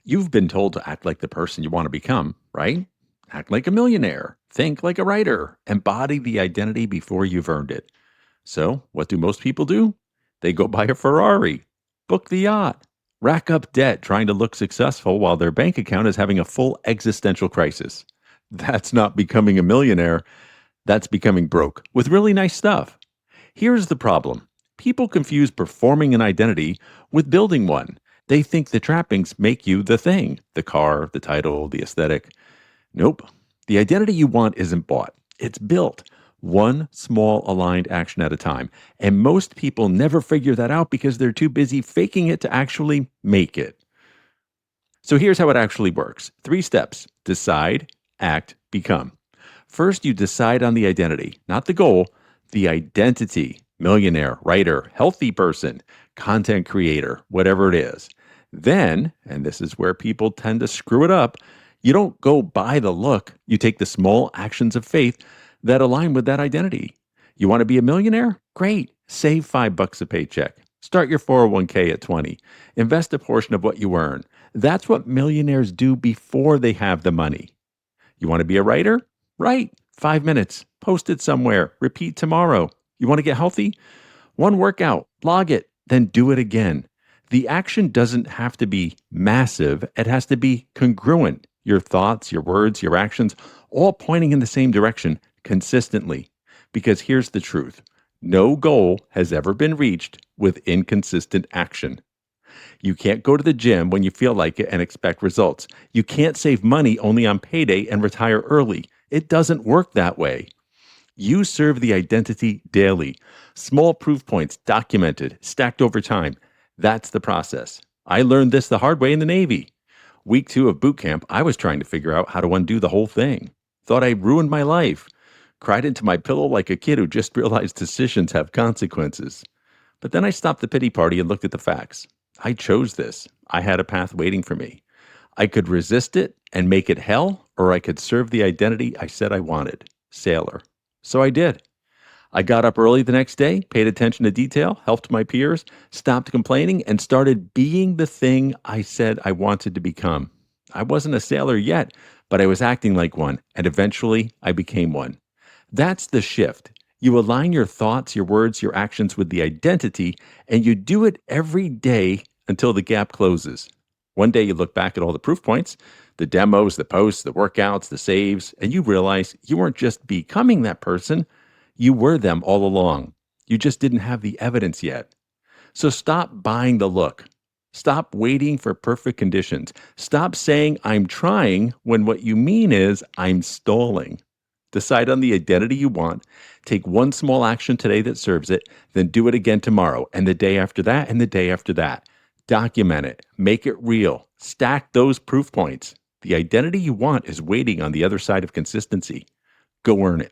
You've been told to act like the person you want to become, right? Act like a millionaire, think like a writer, embody the identity before you've earned it. So, what do most people do? They go buy a Ferrari, book the yacht, rack up debt trying to look successful while their bank account is having a full existential crisis. That's not becoming a millionaire, that's becoming broke with really nice stuff. Here's the problem: people confuse performing an identity with building one. They think the trappings make you the thing: the car, the title, the aesthetic. Nope. The identity you want isn't bought, it's built. One small aligned action at a time. And most people never figure that out because they're too busy faking it to actually make it. So here's how it actually works: three steps: decide, act, become. First, you decide on the identity, not the goal, the identity: millionaire, writer, healthy person, content creator, whatever it is. Then, and this is where people tend to screw it up, you don't go by the look, you take the small actions of faith that align with that identity. You want to be a millionaire? Great. Save $5 a paycheck. Start your 401k at 20. Invest a portion of what you earn. That's what millionaires do before they have the money. You want to be a writer? Write 5 minutes. Post it somewhere. Repeat tomorrow. You want to get healthy? One workout. Blog it. Then do it again. The action doesn't have to be massive. It has to be congruent. Your thoughts, your words, your actions, all pointing in the same direction consistently. Because here's the truth: no goal has ever been reached with inconsistent action. You can't go to the gym when you feel like it and expect results. You can't save money only on payday and retire early. It doesn't work that way. You serve the identity daily. Small proof points documented, stacked over time. That's the process. I learned this the hard way in the Navy. Week 2 of boot camp, I was trying to figure out how to undo the whole thing. Thought I ruined my life. Cried into my pillow like a kid who just realized decisions have consequences. But then I stopped the pity party and looked at the facts. I chose this. I had a path waiting for me. I could resist it and make it hell, or I could serve the identity I said I wanted: sailor. So I did. I got up early the next day, paid attention to detail, helped my peers, stopped complaining, and started being the thing I said I wanted to become. I wasn't a sailor yet, but I was acting like one, and eventually I became one. That's the shift. You align your thoughts, your words, your actions with the identity, and you do it every day until the gap closes. One day you look back at all the proof points, the demos, the posts, the workouts, the saves, and you realize you weren't just becoming that person, you were them all along. You just didn't have the evidence yet. So stop buying the look. Stop waiting for perfect conditions. Stop saying I'm trying when what you mean is I'm stalling. Decide on the identity you want. Take one small action today that serves it, then do it again tomorrow, and the day after that, and the day after that. Document it. Make it real. Stack those proof points. The identity you want is waiting on the other side of consistency. Go earn it.